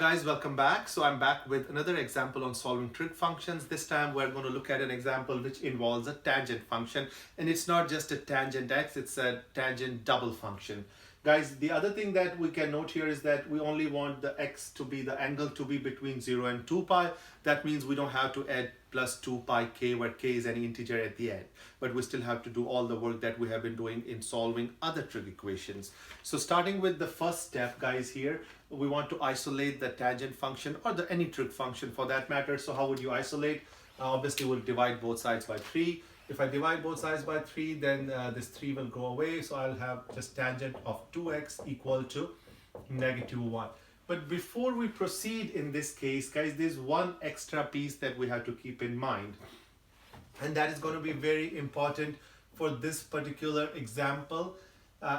guys, welcome back. So I'm back with another example on solving trig functions. This time we're going to look at an example which involves a tangent function, and it's not just a tangent x, it's a tangent double function. Guys, the other thing that we can note here is that we only want the x to be, the angle to be between 0 and 2 pi. That means we don't have to add plus 2 pi k where k is any integer at the end. But we still have to do all the work that we have been doing in solving other trig equations. So starting with the first step, guys, here, we want to isolate the tangent function or any trig function for that matter. So how would you isolate? Obviously, we'll divide both sides by 3. If I divide both sides by 3, then this 3 will go away. So I'll have just tangent of 2x equal to -1. But before we proceed in this case, guys, there's one extra piece that we have to keep in mind. And that is going to be very important for this particular example.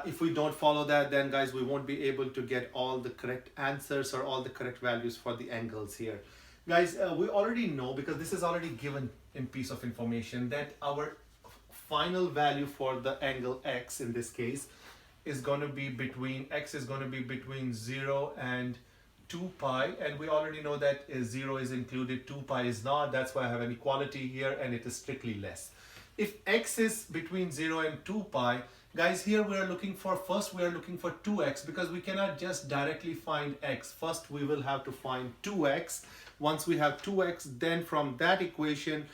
If we don't follow that, then guys, we won't be able to get all the correct answers or all the correct values for the angles here. Guys, we already know, because this is already given in piece of information, that our final value for the angle x in this case is going to be between, x is going to be between 0 and 2 pi, and we already know that 0 is included, 2 pi is not. That's why I have an equality here, and it is strictly less. If x is between 0 and 2 pi, guys, here we are looking for, first we are looking for 2x, because we cannot just directly find x. First we will have to find 2x. Once we have 2x, then from that equation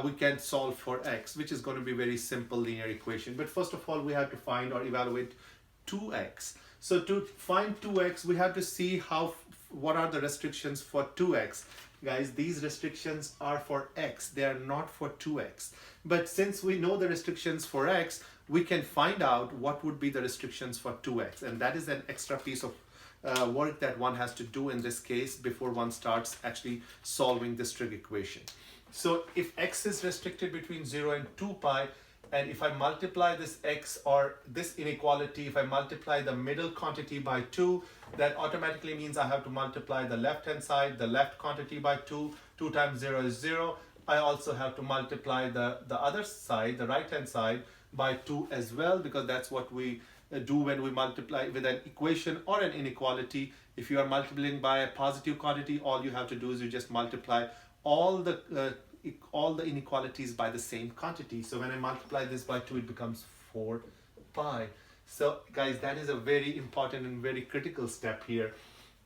we can solve for x, which is going to be very simple linear equation. But first of all, we have to find or evaluate 2x. So to find 2x, we have to see what are the restrictions for 2x. Guys, these restrictions are for x, they are not for 2x. But since we know the restrictions for x, we can find out what would be the restrictions for 2x. And that is an extra piece of work that one has to do in this case before one starts actually solving this trig equation. So if x is restricted between 0 and 2 pi, and if I multiply this x or this inequality, if I multiply the middle quantity by 2, that automatically means I have to multiply the left hand side, the left quantity by 2. 2 times 0 is 0. I also have to multiply the other side, the right hand side, by 2 as well, because that's what we do when we multiply with an equation or an inequality. If you are multiplying by a positive quantity, all you have to do is you just multiply all the inequalities by the same quantity. So when I multiply this by 2, it becomes 4 pi. So guys, that is a very important and very critical step here.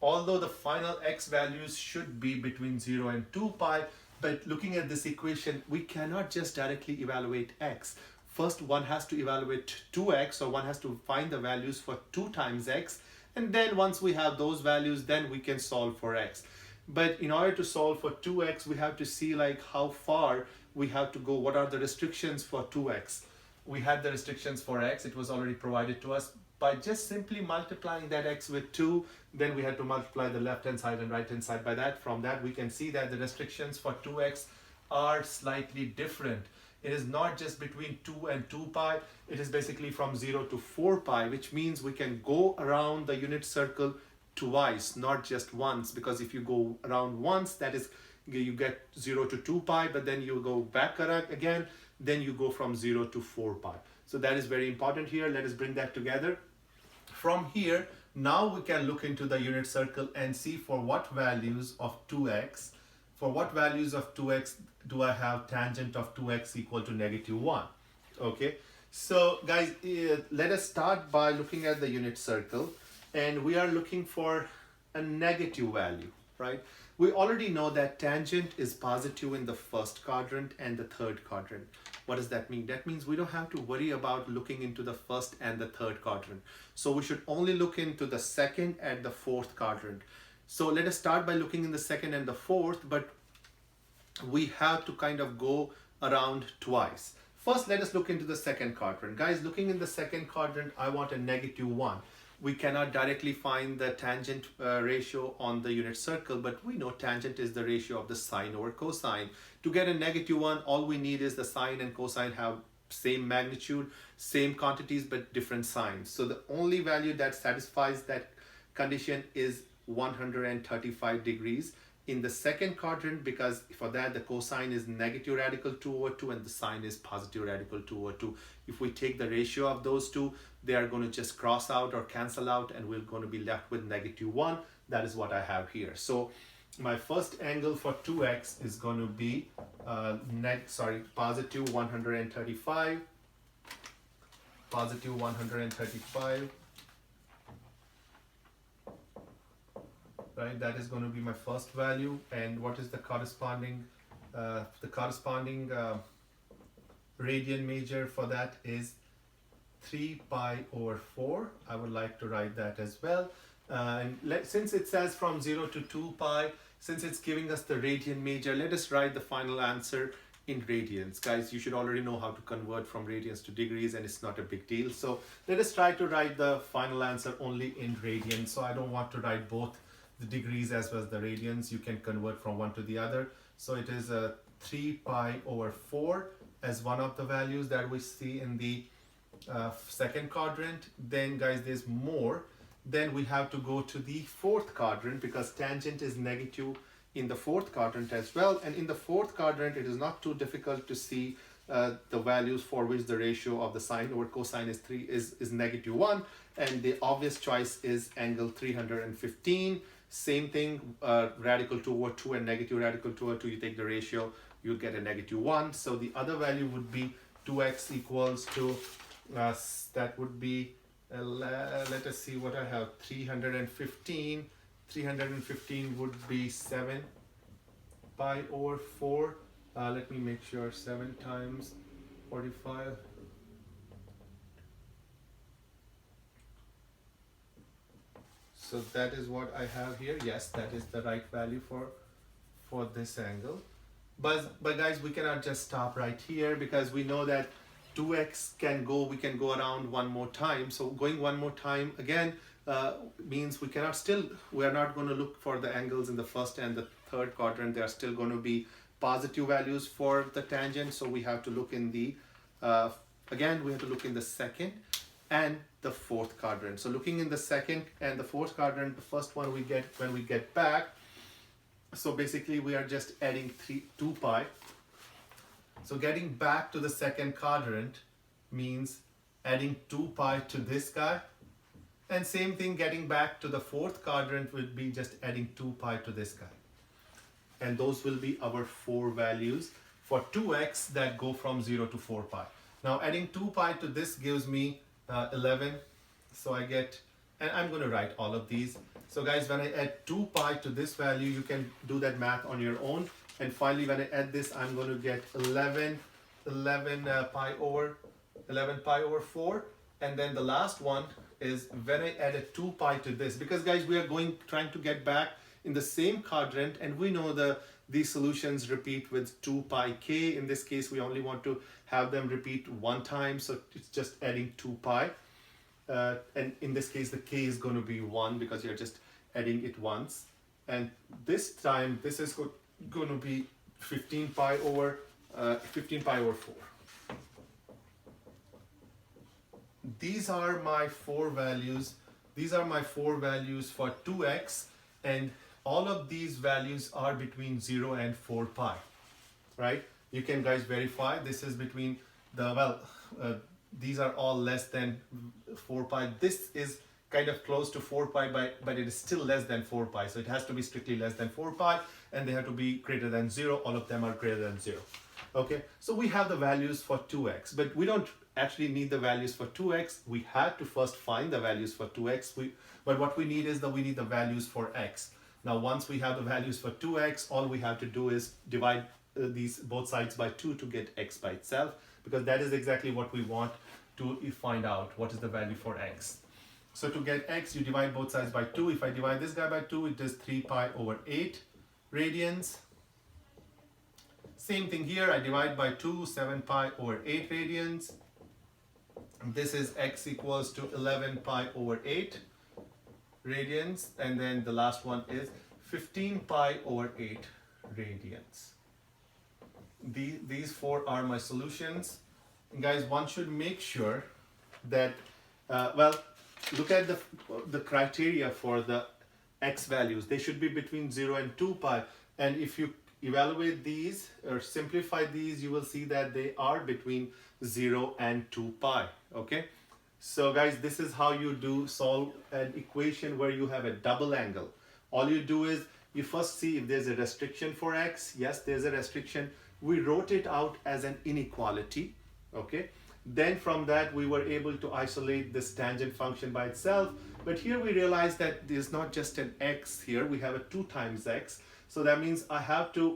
Although the final x values should be between 0 and 2 pi, but looking at this equation, we cannot just directly evaluate x. First, one has to evaluate 2x, or one has to find the values for 2 times x. And then once we have those values, then we can solve for x. But in order to solve for 2x, we have to see like how far we have to go. What are the restrictions for 2x? We had the restrictions for x. It was already provided to us. By just simply multiplying that x with 2, then we had to multiply the left hand side and right hand side by that. From that, we can see that the restrictions for 2x are slightly different. It is not just between 2 and 2 pi, it is basically from 0 to 4 pi, which means we can go around the unit circle twice, not just once, because if you go around once, that is, you get 0 to 2 pi, but then you go back around again, then you go from 0 to 4 pi. So that is very important here. Let us bring that together. From here, now we can look into the unit circle and see for what values of 2x, for what values of 2x do I have tangent of 2x equal to -1. Okay, so guys, let us start by looking at the unit circle, and we are looking for a negative value, right? We already know that tangent is positive in the first quadrant and the third quadrant. What does that mean? That means we don't have to worry about looking into the first and the third quadrant. So we should only look into the second and the fourth quadrant. So let us start by looking in the second and the fourth, but we have to kind of go around twice. First, let us look into the second quadrant. Guys, looking in the second quadrant, I want a -1. We cannot directly find the tangent ratio on the unit circle, but we know tangent is the ratio of the sine over cosine. To get a -1, all we need is the sine and cosine have same magnitude, same quantities, but different signs. So the only value that satisfies that condition is 135 degrees in the second quadrant, because for that the cosine is negative radical 2 over 2 and the sine is positive radical 2 over 2. If we take the ratio of those two, they are going to just cross out or cancel out, and we're going to be left with -1. that is what I have here. So my first angle for 2x is going to be positive 135, positive 135, right? That is going to be my first value. And what is the corresponding radian major for that is 3 pi over 4. I would like to write that as well. Since it says from 0 to 2 pi, since it's giving us the radian major, let us write the final answer in radians. Guys, you should already know how to convert from radians to degrees, and it's not a big deal. So let us try to write the final answer only in radians. So I don't want to write both the degrees as well as the radians. You can convert from one to the other. So it is 3 pi over 4 as one of the values that we see in the second quadrant. Then guys, there's more. Then we have to go to the fourth quadrant because tangent is negative in the fourth quadrant as well. And in the fourth quadrant, it is not too difficult to see the values for which the ratio of the sine over cosine is negative 1. And the obvious choice is angle 315. Same thing, radical 2 over 2 and negative radical 2 over 2, you take the ratio, you'll get a negative 1. So the other value would be 2x equals to, that would be, let us see what I have, 315. 315 would be 7 pi over 4. Let me make sure, 7 times 45. So that is what I have here. Yes, that is the right value for this angle. But guys, we cannot just stop right here because we know that 2x we can go around one more time. So going one more time again means we are not going to look for the angles in the first and the third quadrant. They are still going to be positive values for the tangent. So we have to look in the, again, we have to look in the second and the fourth quadrant. So looking in the second and the fourth quadrant, the first one we get when we get back. So basically we are just adding 2 pi. So getting back to the second quadrant means adding 2 pi to this guy. And same thing, getting back to the fourth quadrant would be just adding 2 pi to this guy. And those will be our 4 values for 2x that go from 0 to 4 pi. Now adding 2 pi to this gives me 11. So I get, and I'm going to write all of these. So guys, when I add 2 pi to this value, you can do that math on your own. And finally, when I add this, I'm going to get 11 pi over 4. And then the last one is when I add a 2 pi to this, because guys, we are trying to get back in the same quadrant, and we know these solutions repeat with 2 pi k. In this case, we only want to have them repeat one time, so it's just adding 2 pi. And in this case, the k is going to be 1 because you're just adding it once. And this time, this is going to be 15 pi over 4. These are my 4 values. These are my 4 values for 2x, and all of these values are between 0 and 4 pi, right? You can guys verify this is between these are all less than 4 pi. This is kind of close to 4 pi, but it is still less than 4 pi. So it has to be strictly less than 4 pi, and they have to be greater than 0. All of them are greater than 0. Okay, so we have the values for 2x, but we don't actually need the values for 2x. We had to first find the values for 2x, but what we need is we need the values for x. Now, once we have the values for 2x, all we have to do is divide these both sides by 2 to get x by itself, because that is exactly what we want to find out, what is the value for x. So to get x, you divide both sides by 2. If I divide this guy by 2, it is 3 pi over 8 radians. Same thing here, I divide by 2, 7 pi over 8 radians. This is x equals to 11 pi over 8 radians. And then the last one is 15 pi over 8 radians. These 4 are my solutions. And guys, one should make sure that, look at the criteria for the x values. They should be between 0 and 2 pi. And if you evaluate these or simplify these, you will see that they are between 0 and 2 pi. Okay, so guys, this is how you solve an equation where you have a double angle All you do is you first see if there's a restriction for x. Yes, there's a restriction. We wrote it out as an inequality. Okay. Then from that we were able to isolate this tangent function by itself. But here we realize that there's not just an x here. We have a 2 times x. So that means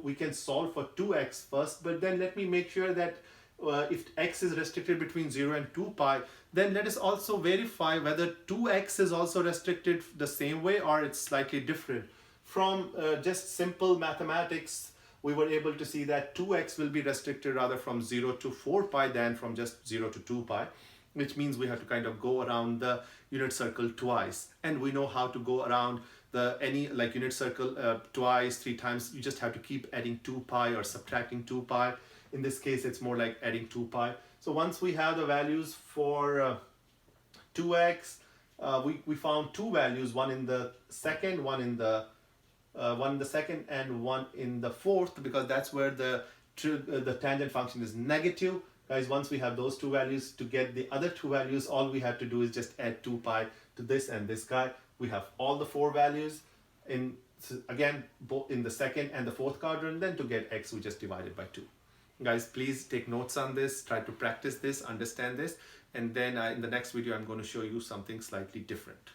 we can solve for 2x first, but then let me make sure that if x is restricted between 0 and 2 pi, then let us also verify whether 2x is also restricted the same way or it's slightly different. From just simple mathematics, we were able to see that 2x will be restricted rather from 0 to 4 pi than from just 0 to 2 pi, which means we have to kind of go around the unit circle twice. And we know how to go around any unit circle twice, 3 times. You just have to keep adding 2 pi or subtracting 2 pi. In this case, it's more like adding 2 pi. So once we have the values for 2x, we found 2 values, one in the second, one in the second, and one in the fourth, because that's where the tangent function is negative. Guys, once we have those 2 values, to get the other 2 values, all we have to do is just add 2 pi to this and this guy. We have all the 4 values again both in the second and the fourth quadrant. Then to get x, we just divide it by 2. Guys, please take notes on this, try to practice this, understand this, and then in the next video I'm going to show you something slightly different.